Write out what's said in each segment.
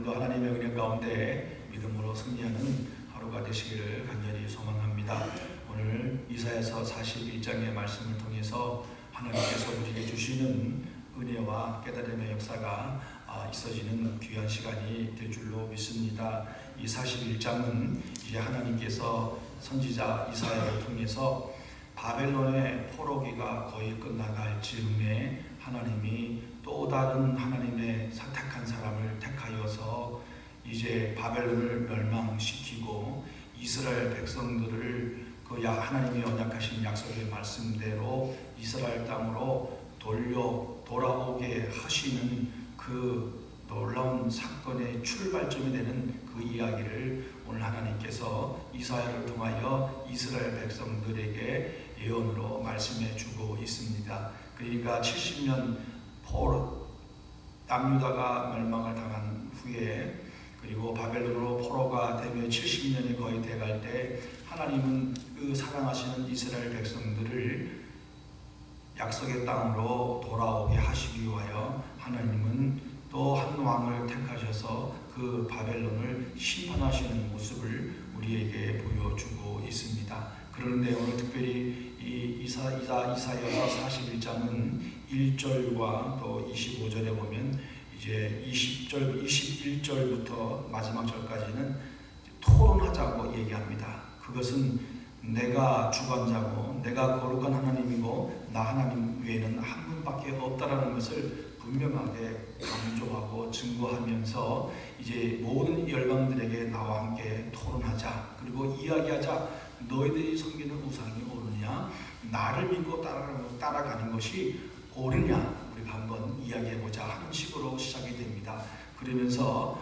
오늘도 하나님의 은혜 가운데 믿음으로 승리하는 하루가 되시기를 간절히 소망합니다. 오늘 이사야서 41장의 말씀을 통해서 하나님께서 우리에게 주시는 은혜와 깨달음의 역사가 있어지는 귀한 시간이 될 줄로 믿습니다. 이 41장은 이제 하나님께서 선지자 이사야를 통해서 바벨론의 포로기가 거의 끝나갈 즈음에 하나님이 또 다른 하나님의 선택한 사람을 택하여서 이제 바벨론을 멸망시키고 이스라엘 백성들을 그 하나님이 언약하신 약속의 말씀대로 이스라엘 땅으로 돌아오게 하시는 그 놀라운 사건의 출발점이 되는 그 이야기를 오늘 하나님께서 이사야를 통하여 이스라엘 백성들에게 예언으로 말씀해 주고 있습니다. 그러니까 70년 남유다가 멸망을 당한 후에 그리고 바벨론으로 포로가 되며 70년이 거의 돼갈 때 하나님은 그 사랑하시는 이스라엘 백성들을 약속의 땅으로 돌아오게 하시기 위하여 하나님은 또 한 왕을 택하셔서 그 바벨론을 심판하시는 모습을 우리에게 보여주고 있습니다. 그런데 오늘 특별히 이 이사야서 41장은 1절과 또 25절에 보면 이제 21절부터 마지막 절까지는 토론하자고 얘기합니다. 그것은 내가 주관자고 내가 거룩한 하나님이고 나 하나님 외에는 한 분밖에 없다라는 것을 분명하게 강조하고 증거하면서 이제 모든 열방들에게 나와 함께 토론하자. 그리고 이야기하자. 너희들이 섬기는 우상이 옳으냐? 나를 믿고 따라가는 것이 옳으냐? 우리가 한번 이야기해보자 하는 식으로 시작이 됩니다. 그러면서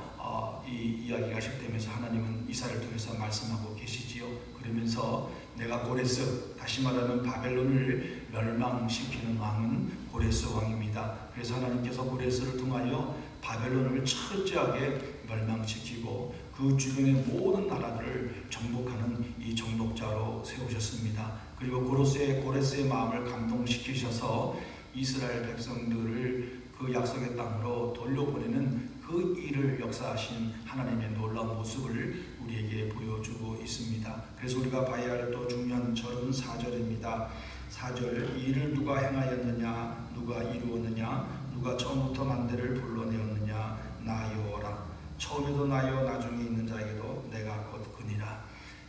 이 이야기가 시작되면서 하나님은 이사야를 통해서 말씀하고 계시지요. 그러면서 내가 고레스, 다시 말하면 바벨론을 멸망시키는 왕은 고레스 왕입니다. 그래서 하나님께서 고레스를 통하여 바벨론을 철저하게 멸망시키고 그 주변의 모든 나라들을 정복하는 이 정복자로 세우셨습니다. 그리고 고레스의 마음을 감동시키셔서 이스라엘 백성들을 그 약속의 땅으로 돌려보내는 그 일을 역사하신 하나님의 놀라운 모습을 우리에게 보여주고 있습니다. 그래서 우리가 봐야 할 또 중요한 절은 4절입니다. 4절, 이 일을 누가 행하였느냐, 누가 이루었느냐, 누가 처음부터 만대를 불러내었느냐, 나 여호와라. 처음에도 나여 나중에 있는 자에게도 내가 곧 그니라.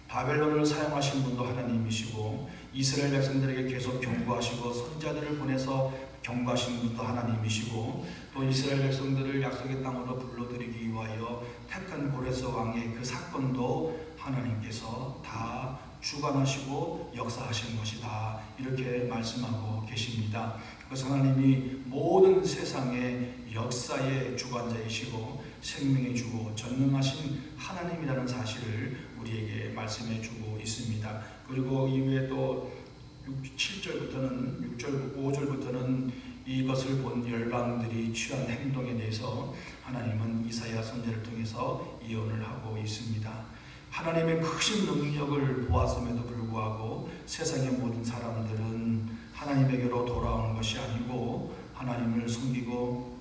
바벨론을 사용하신 분도 하나님이시고 이스라엘 백성들에게 계속 경고하시고 선지자들을 보내서 경고하신 분도 하나님이시고 또 이스라엘 백성들을 약속의 땅으로 불러들이기 위하여 택한 고레스 왕의 그 사건도 하나님께서 다 주관하시고 역사하신 것이다. 이렇게 말씀하고 계십니다. 그래서 하나님이 모든 세상의 역사의 주관자이시고 생명의 주고 전능하신 하나님이라는 사실을 우리에게 말씀해 주고 있습니다. 그리고 이후에 또 7절부터는 6절, 5절부터는 이것을 본 열방들이 취한 행동에 대해서 하나님은 이사야 선지자를 통해서 예언을 하고 있습니다. 하나님의 크신 능력을 보았음에도 불구하고 세상의 모든 사람들은 하나님에게로 돌아오는 것이 아니고 하나님을 섬기고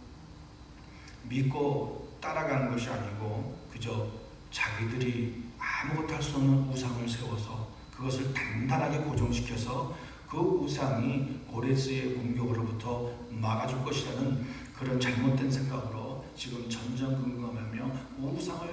믿고 따라가는 것이 아니고 그저 자기들이 아무것도 할 수 없는 우상을 세워서 그것을 단단하게 고정시켜서 그 우상이 고레스의 공격으로부터 막아줄 것이라는 그런 잘못된 생각으로 지금 전전긍긍하며 우상을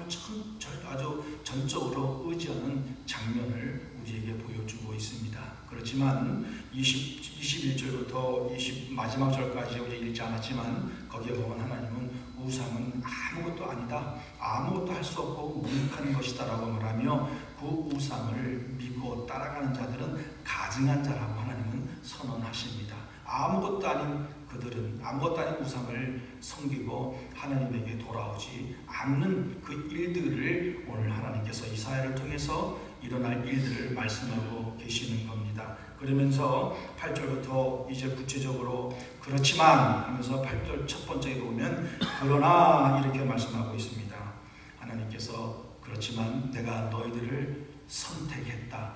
아주 전적으로 의지하는 장면을 우리에게 보여주고 있습니다. 그렇지만 21절부터 마지막 절까지 우리 읽지 않았지만 거기에 보면 하나님은 우상은 아무것도 아니다, 아무것도 할 수 없고 무익한 것이다 라고 말하며 그 우상을 믿고 따라가는 자들은 가증한 자라고 하나님은 선언하십니다. 아무것도 아닌 그들은 아무것도 아닌 우상을 섬기고 하나님에게 돌아오지 않는 그 일들을 오늘 하나님께서 이사야를 통해서 일어날 일들을 말씀하고 계시는 겁니다. 그러면서 8절부터 이제 구체적으로 그렇지만 하면서 8절 첫 번째에 보면 그러나 이렇게 말씀하고 있습니다. 하나님께서 그렇지만 내가 너희들을 선택했다.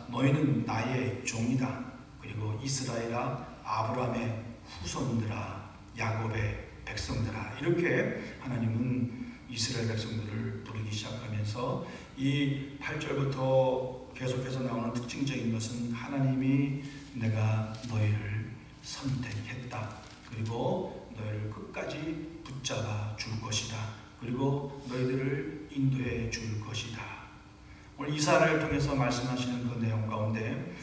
너희는 나의 종이다. 그리고 이스라엘아, 아브라함의 후손들아, 야곱의 백성들아, 이렇게 하나님은 이스라엘 백성들을 부르기 시작하면서 이 8절부터 계속해서 나오는 특징적인 것은 하나님이 내가 너희를 선택했다. 그리고 너희를 끝까지 붙잡아 줄 것이다. 그리고 너희들을 인도해 줄 것이다. 오늘 이사야를 통해서 말씀하시는 그 내용 가운데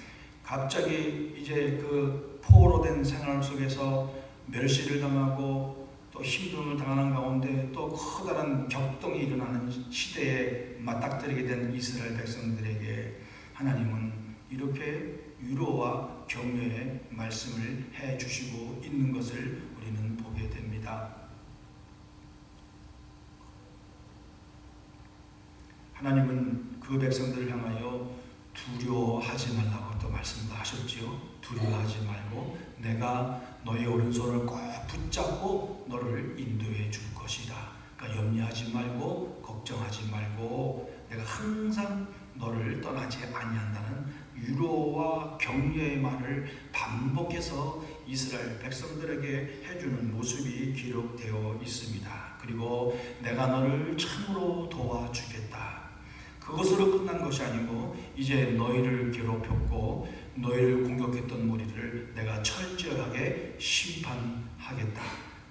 갑자기 이제 그 포로된 생활 속에서 멸시를 당하고 또 힘듦을 당하는 가운데 또 커다란 격동이 일어나는 시대에 맞닥뜨리게 된 이스라엘 백성들에게 하나님은 이렇게 위로와 격려의 말씀을 해 주시고 있는 것을 우리는 보게 됩니다. 하나님은 그 백성들을 향하여 두려워하지 말라고 또 말씀도 하셨지요. 두려워하지 말고 내가 너의 오른손을 꼭 붙잡고 너를 인도해 줄 것이다. 그러니까 염려하지 말고 걱정하지 말고 내가 항상 너를 떠나지 아니한다는 위로와 격려의 말을 반복해서 이스라엘 백성들에게 해주는 모습이 기록되어 있습니다. 그리고 내가 너를 참으로 도와주겠다. 그것으로 끝난 것이 아니고 이제 너희를 괴롭혔고 너희를 공격했던 무리를 내가 철저하게 심판하겠다.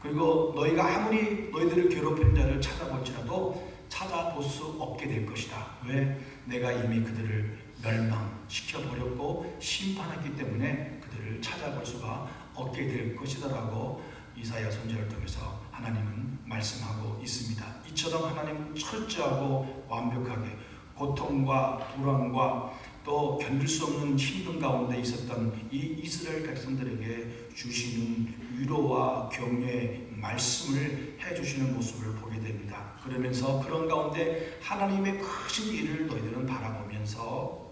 그리고 너희가 아무리 너희들을 괴롭히는 자를 찾아볼지라도 찾아볼 수 없게 될 것이다. 왜? 내가 이미 그들을 멸망시켜버렸고 심판했기 때문에 그들을 찾아볼 수가 없게 될 것이다 라고 이사야 선지자를 통해서 하나님은 말씀하고 있습니다. 이처럼 하나님은 철저하고 완벽하게 고통과 불안과 또 견딜 수 없는 힘든 가운데 있었던 이 이스라엘 백성들에게 주시는 위로와 격려의 말씀을 해주시는 모습을 보게 됩니다. 그러면서 그런 가운데 하나님의 크신 일을 너희들은 바라보면서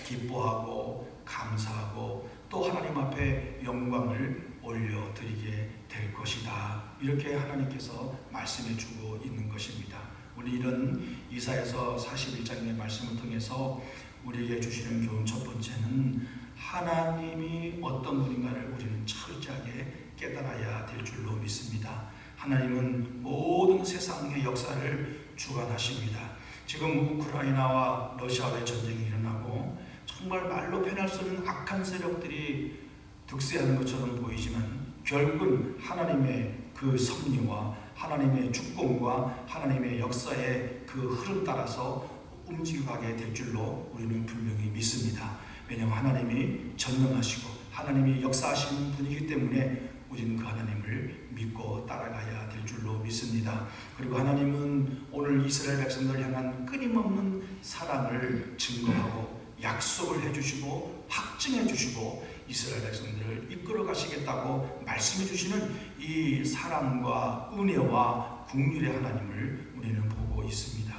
기뻐하고 감사하고 또 하나님 앞에 영광을 올려드리게 될 것이다. 이렇게 하나님께서 말씀해 주고 있는 것입니다. 우리 이런 이사야서 41장의 말씀을 통해서 우리에게 주시는 교훈 첫 번째는 하나님이 어떤 분인가를 우리는 철저하게 깨달아야 될 줄로 믿습니다. 하나님은 모든 세상의 역사를 주관하십니다. 지금 우크라이나와 러시아의 전쟁이 일어나고 정말 말로 표현할 수 없는 악한 세력들이 득세하는 것처럼 보이지만 결국은 하나님의 그 섭리와 하나님의 주권과 하나님의 역사의 그 흐름 따라서 움직여가게 될 줄로 우리는 분명히 믿습니다. 왜냐하면 하나님이 전능하시고 하나님이 역사하시는 분이기 때문에 우리는 그 하나님을 믿고 따라가야 될 줄로 믿습니다. 그리고 하나님은 오늘 이스라엘 백성들을 향한 끊임없는 사랑을 증거하고 약속을 해주시고 확증해 주시고 이스라엘 백성들을 이끌어 가시겠다고 말씀해 주시는 이 사랑과 은혜와 긍휼의 하나님을 우리는 보고 있습니다.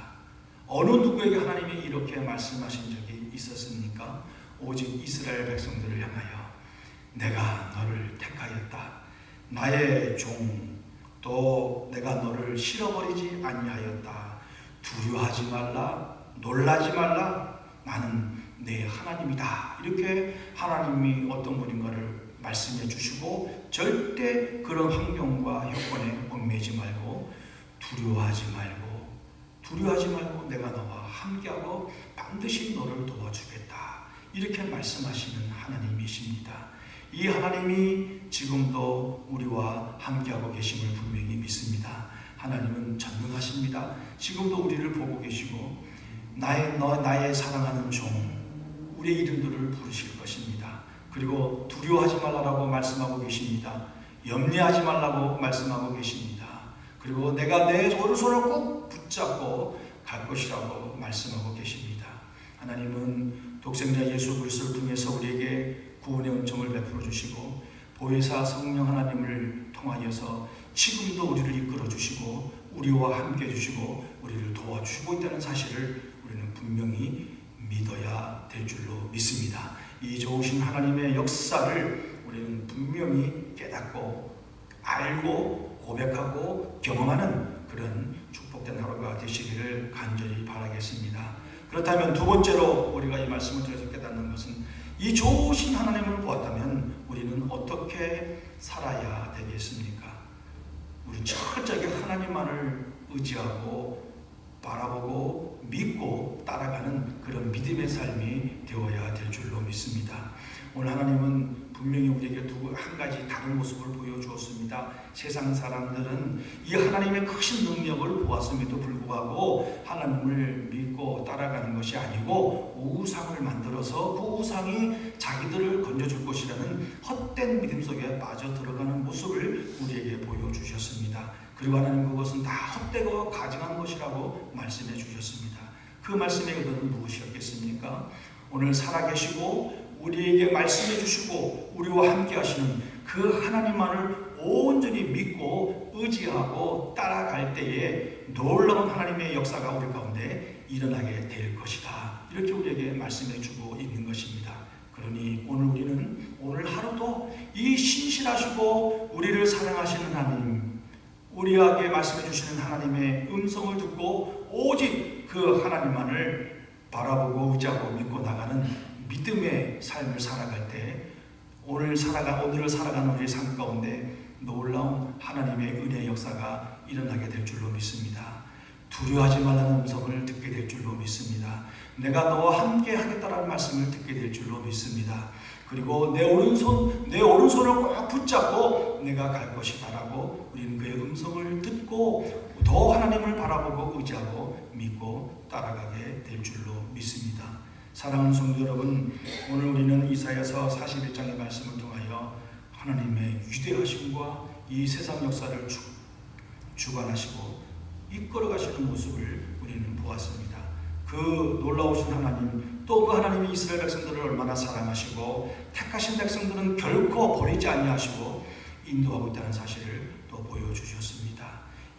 어느 누구에게 하나님이 이렇게 말씀하신 적이 있었습니까? 오직 이스라엘 백성들을 향하여 내가 너를 택하였다. 나의 종 또 내가 너를 실어버리지 아니하였다. 두려워하지 말라. 놀라지 말라. 나는 내 하나님이다. 이렇게 하나님이 어떤 분인가를 말씀해 주시고 절대 그런 환경과 여건에 얽매이지 말고 두려워하지 말고 내가 너와 함께하고 반드시 너를 도와주겠다. 이렇게 말씀하시는 하나님이십니다. 이 하나님이 지금도 우리와 함께하고 계심을 분명히 믿습니다. 하나님은 전능하십니다. 지금도 우리를 보고 계시고 나의 사랑하는 종 우리의 이름들을 부르실 것입니다. 그리고 두려워하지 말라고 말씀하고 계십니다. 염려하지 말라고 말씀하고 계십니다. 그리고 내가 내 오른손을 꼭 붙잡고 갈 것이라고 말씀하고 계십니다. 하나님은 독생자 예수 그리스도를 통해서 우리에게 구원의 은총을 베풀어 주시고 보혜사 성령 하나님을 통하여서 지금도 우리를 이끌어 주시고 우리와 함께 해주시고 우리를 도와주시고 있다는 사실을 우리는 분명히 믿어야 될 줄로 믿습니다. 이 좋으신 하나님의 역사를 우리는 분명히 깨닫고 알고 고백하고 경험하는 그런 축복된 하루가 되시기를 간절히 바라겠습니다. 그렇다면 두 번째로 우리가 이 말씀을 통해서 깨닫는 것은 이 좋으신 하나님을 보았다면 우리는 어떻게 살아야 되겠습니까? 우리 철저하게 하나님만을 의지하고 바라보고 믿고 따라가는 그런 믿음의 삶이 되어야 될 줄로 믿습니다. 오늘 하나님은 분명히 우리에게 한 가지 다른 모습을 보여주었습니다. 세상 사람들은 이 하나님의 크신 능력을 보았음에도 불구하고 하나님을 믿고 따라가는 것이 아니고 우상을 만들어서 그 우상이 자기들을 건져줄 것이라는 헛된 믿음 속에 빠져 들어가는 모습을 우리에게 보여주셨습니다. 그리고 하나님 그것은 다 헛되고 가증한 것이라고 말씀해 주셨습니다. 그 말씀의 의도는 무엇이었겠습니까? 오늘 살아계시고 우리에게 말씀해 주시고 우리와 함께 하시는 그 하나님만을 온전히 믿고 의지하고 따라갈 때에 놀라운 하나님의 역사가 우리 가운데 일어나게 될 것이다. 이렇게 우리에게 말씀해 주고 있는 것입니다. 그러니 오늘 하루도 이 신실하시고 우리를 사랑하시는 하나님, 우리에게 말씀해 주시는 하나님의 음성을 듣고 오직 그 하나님만을 바라보고 의지하고 믿고 나가는 믿음의 삶을 살아갈 때 오늘을 살아가는 우리의 삶 가운데 놀라운 하나님의 은혜의 역사가 일어나게 될 줄로 믿습니다. 두려워하지 말라는 음성을 듣게 될 줄로 믿습니다. 내가 너와 함께 하겠다라는 말씀을 듣게 될 줄로 믿습니다. 그리고 내 오른손을 꼭 붙잡고 내가 갈 것이다라고 우리는 그의 음성을 듣고 더 하나님을 바라보고 의지하고 믿고 따라가게 될 줄로 믿습니다. 사랑하는 성도 여러분, 오늘 우리는 이사야서 41장의 말씀을 통하여 하나님의 위대하심과 이 세상 역사를 주관하시고 이끌어 가시는 모습을 우리는 보았습니다. 그 놀라우신 하나님, 또 그 하나님이 이스라엘 백성들을 얼마나 사랑하시고 택하신 백성들은 결코 버리지 아니하시고 인도하고 있다는 사실을 또 보여주셨습니다.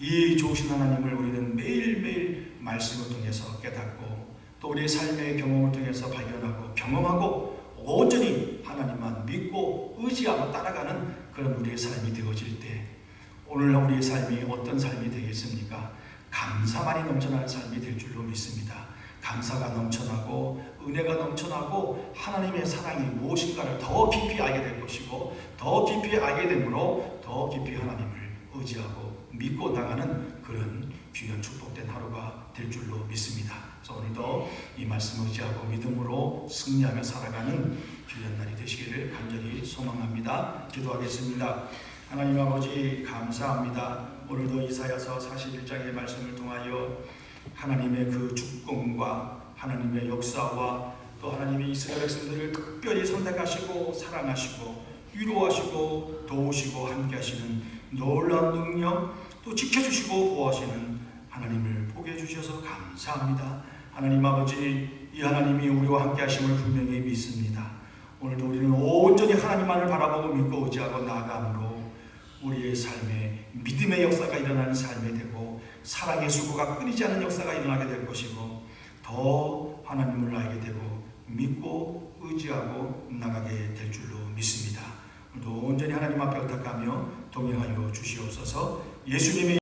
이 좋으신 하나님을 우리는 매일매일 말씀을 통해서 깨닫고 또 우리의 삶의 경험을 통해서 발견하고 경험하고 온전히 하나님만 믿고 의지하고 따라가는 그런 우리의 삶이 되어질 때 오늘 우리의 삶이 어떤 삶이 되겠습니까? 감사만이 넘쳐나는 삶이 될 줄로 믿습니다. 감사가 넘쳐나고 은혜가 넘쳐나고 하나님의 사랑이 무엇인가를 더 깊이 알게 될 것이고 더 깊이 알게 되므로 더 깊이 하나님을 의지하고 믿고 나가는 그런 귀한 축복된 하루가 될 줄로 믿습니다. 그래서 오늘도 이 말씀을 의지하고 믿음으로 승리하며 살아가는 귀한 날이 되시기를 간절히 소망합니다. 기도하겠습니다. 하나님 아버지 감사합니다. 오늘도 이사야서 41장의 말씀을 통하여 하나님의 그 주권과 하나님의 역사와 또 하나님의 이스라엘 백성들을 특별히 선택하시고 사랑하시고 위로하시고 도우시고 함께 하시는 놀라운 능력 또 지켜주시고 보호하시는 하나님을 보게 해주셔서 감사합니다. 하나님 아버지, 이 하나님이 우리와 함께 하심을 분명히 믿습니다. 오늘도 우리는 온전히 하나님만을 바라보고 믿고 의지하고 나아감으로 우리의 삶에 믿음의 역사가 일어나는 삶이 되고 사랑의 수고가 끊이지 않는 역사가 일어나게 될 것이고 더 하나님을 알게 되고 믿고 의지하고 나가게 될 줄로 믿습니다. 오늘도 온전히 하나님 앞에 의탁하며 동행하여 주시옵소서. 예수님의